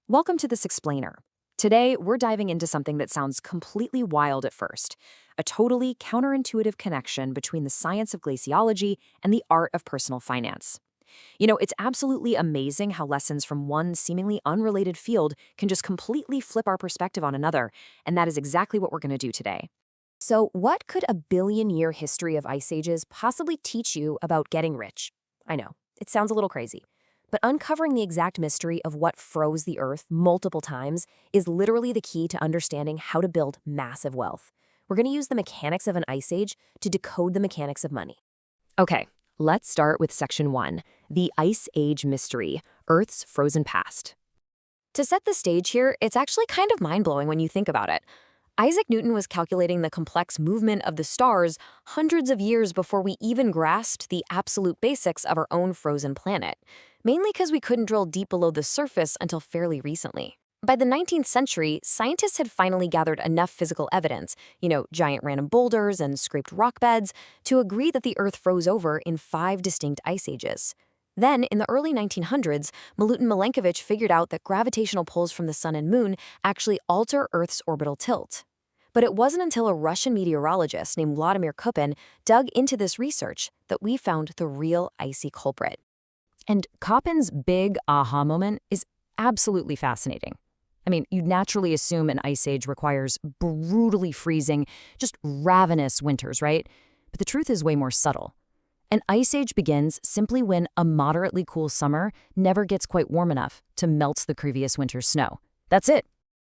Welcome to this explainer. Today, we're diving into something that sounds completely wild at first, a totally counterintuitive connection between the science of glaciology and the art of personal finance. It's absolutely amazing how lessons from one seemingly unrelated field can just completely flip our perspective on another, and that is exactly what we're going to do today. So, what could a billion-year history of ice ages possibly teach you about getting rich? I know, it sounds a little crazy. But uncovering the exact mystery of what froze the Earth multiple times is literally the key to understanding how to build massive wealth. We're going to use the mechanics of an ice age to decode the mechanics of money. Okay, let's start with Section 1, the Ice Age Mystery, Earth's Frozen Past. To set the stage here, it's actually kind of mind-blowing when you think about it. Isaac Newton was calculating the complex movement of the stars hundreds of years before we even grasped the absolute basics of our own frozen planet, mainly because we couldn't drill deep below the surface until fairly recently. By the 19th century, scientists had finally gathered enough physical evidence, giant random boulders and scraped rock beds, to agree that the Earth froze over in 5 distinct ice ages. Then, in the early 1900s, Milutin Milankovitch figured out that gravitational pulls from the sun and moon actually alter Earth's orbital tilt. But it wasn't until a Russian meteorologist named Vladimir Kopin dug into this research that we found the real icy culprit. And Kopin's big aha moment is absolutely fascinating. I mean, you'd naturally assume an ice age requires brutally freezing, just ravenous winters, right? But the truth is way more subtle. An ice age begins simply when a moderately cool summer never gets quite warm enough to melt the previous winter's snow. That's it.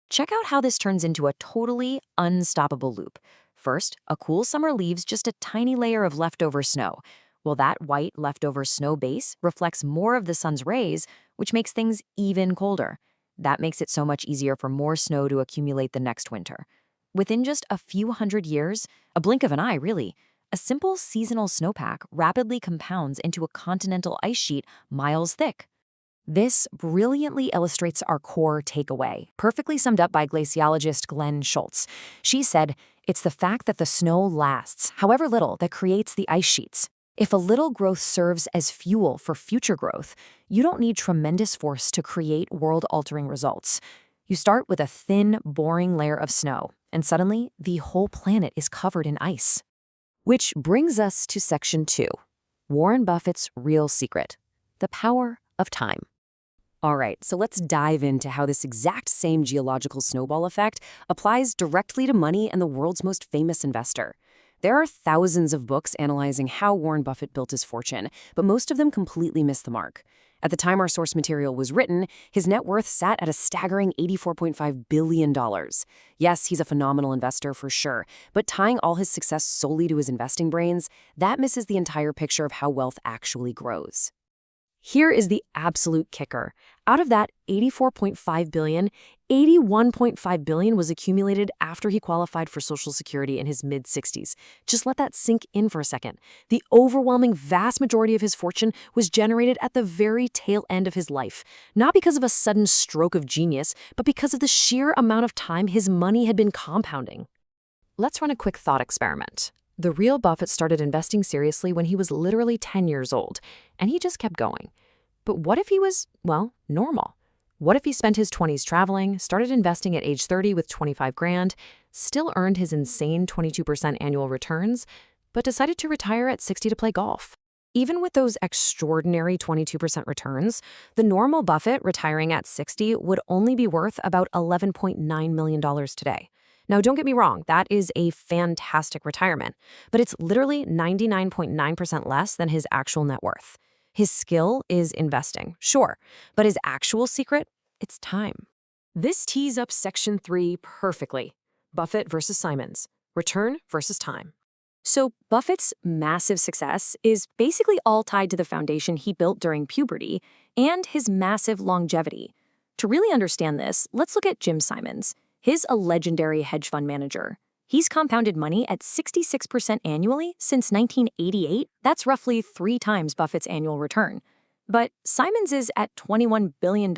Check out how this turns into a totally unstoppable loop. First, a cool summer leaves just a tiny layer of leftover snow. Well, that white leftover snow base reflects more of the sun's rays, which makes things even colder. That makes it so much easier for more snow to accumulate the next winter. Within just a few hundred years, a blink of an eye really, a simple seasonal snowpack rapidly compounds into a continental ice sheet miles thick. This brilliantly illustrates our core takeaway, perfectly summed up by glaciologist Glenn Schultz. She said, "It's the fact that the snow lasts, however little, that creates the ice sheets. If a little growth serves as fuel for future growth, you don't need tremendous force to create world-altering results. You start with a thin, boring layer of snow, and suddenly the whole planet is covered in ice." Which brings us to Section 2, Warren Buffett's real secret, the power of time. All right, so let's dive into how this exact same geological snowball effect applies directly to money and the world's most famous investor. There are thousands of books analyzing how Warren Buffett built his fortune, but most of them completely miss the mark. At the time our source material was written, his net worth sat at a staggering $84.5 billion. Yes, he's a phenomenal investor for sure, but tying all his success solely to his investing brains, that misses the entire picture of how wealth actually grows. Here is the absolute kicker. Out of that $84.5 billion, $81.5 billion was accumulated after he qualified for Social Security in his mid-60s. Just let that sink in for a second. The overwhelming vast majority of his fortune was generated at the very tail end of his life, not because of a sudden stroke of genius, but because of the sheer amount of time his money had been compounding. Let's run a quick thought experiment. The real Buffett started investing seriously when he was literally 10 years old, and he just kept going. But what if he was, normal? What if he spent his 20s traveling, started investing at age 30 with 25 grand, still earned his insane 22% annual returns, but decided to retire at 60 to play golf? Even with those extraordinary 22% returns, the normal Buffett retiring at 60 would only be worth about $11.9 million today. Now, don't get me wrong, that is a fantastic retirement, but it's literally 99.9% less than his actual net worth. His skill is investing, sure, but his actual secret, it's time. This tees up Section 3 perfectly. Buffett versus Simons, return versus time. So Buffett's massive success is basically all tied to the foundation he built during puberty and his massive longevity. To really understand this, let's look at Jim Simons. He's a legendary hedge fund manager. He's compounded money at 66% annually since 1988. That's roughly 3 times Buffett's annual return. But Simons is at $21 billion,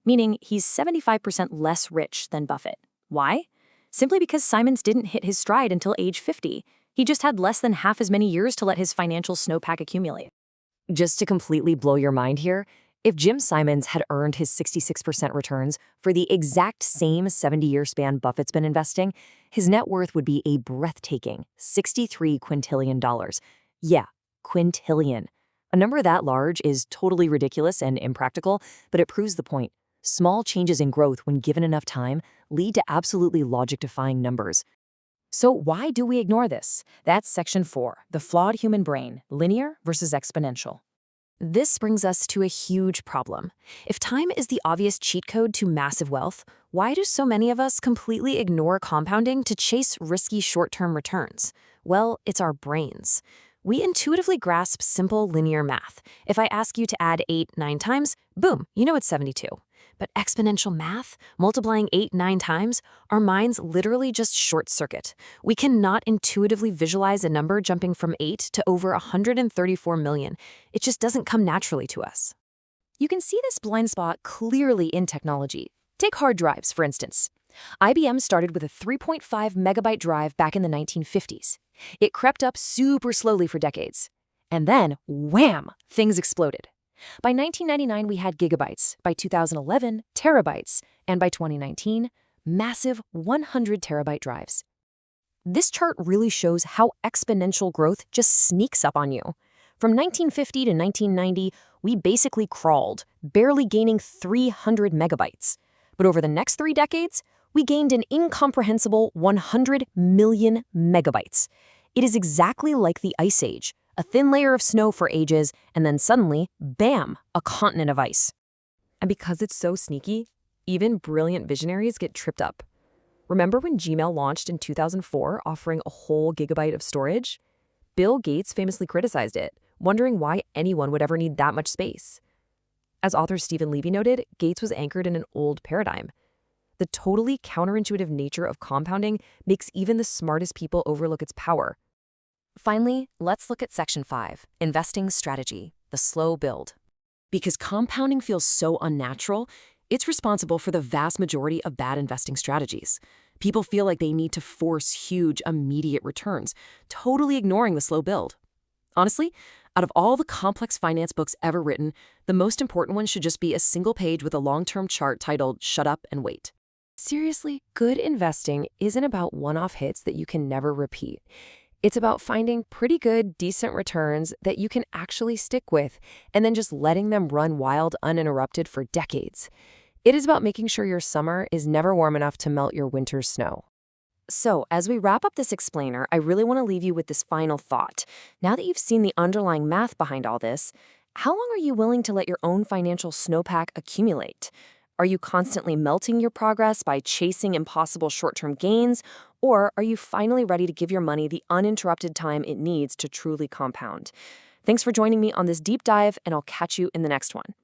meaning he's 75% less rich than Buffett. Why? Simply because Simons didn't hit his stride until age 50. He just had less than half as many years to let his financial snowpack accumulate. Just to completely blow your mind here, If Jim Simons had earned his 66% returns for the exact same 70-year span Buffett's been investing, his net worth would be a breathtaking $63 quintillion. Yeah, quintillion. A number that large is totally ridiculous and impractical, but it proves the point. Small changes in growth, when given enough time, lead to absolutely logic-defying numbers. So why do we ignore this? That's Section 4, the flawed human brain, linear versus exponential. This brings us to a huge problem. If time is the obvious cheat code to massive wealth, why do so many of us completely ignore compounding to chase risky short-term returns? Well, it's our brains. We intuitively grasp simple linear math. If I ask you to add 8 9 times, boom, you know it's 72. But exponential math, multiplying 8 9 times, our minds literally just short-circuit. We cannot intuitively visualize a number jumping from 8 to over 134 million. It just doesn't come naturally to us. You can see this blind spot clearly in technology. Take hard drives, for instance. IBM started with a 3.5 megabyte drive back in the 1950s. It crept up super slowly for decades. And then, wham, things exploded. By 1999, we had gigabytes. By 2011, terabytes. And by 2019, massive 100 terabyte drives. This chart really shows how exponential growth just sneaks up on you. From 1950 to 1990, we basically crawled, barely gaining 300 megabytes. But over the next 3 decades, we gained an incomprehensible 100 million megabytes. It is exactly like the Ice Age. A thin layer of snow for ages, and then suddenly, bam, a continent of ice. And because it's so sneaky, even brilliant visionaries get tripped up. Remember when Gmail launched in 2004, offering a whole gigabyte of storage? Bill Gates famously criticized it, wondering why anyone would ever need that much space. As author Stephen Levy noted, Gates was anchored in an old paradigm. The totally counterintuitive nature of compounding makes even the smartest people overlook its power. Finally, let's look at Section 5, Investing Strategy, the slow build. Because compounding feels so unnatural, it's responsible for the vast majority of bad investing strategies. People feel like they need to force huge, immediate returns, totally ignoring the slow build. Honestly, out of all the complex finance books ever written, the most important one should just be a single page with a long-term chart titled "Shut Up and Wait." Seriously, good investing isn't about one-off hits that you can never repeat. It's about finding pretty good, decent returns that you can actually stick with, and then just letting them run wild uninterrupted for decades. It is about making sure your summer is never warm enough to melt your winter's snow. So, as we wrap up this explainer, I really want to leave you with this final thought. Now that you've seen the underlying math behind all this, how long are you willing to let your own financial snowpack accumulate? Are you constantly melting your progress by chasing impossible short-term gains? Or are you finally ready to give your money the uninterrupted time it needs to truly compound? Thanks for joining me on this deep dive, and I'll catch you in the next one.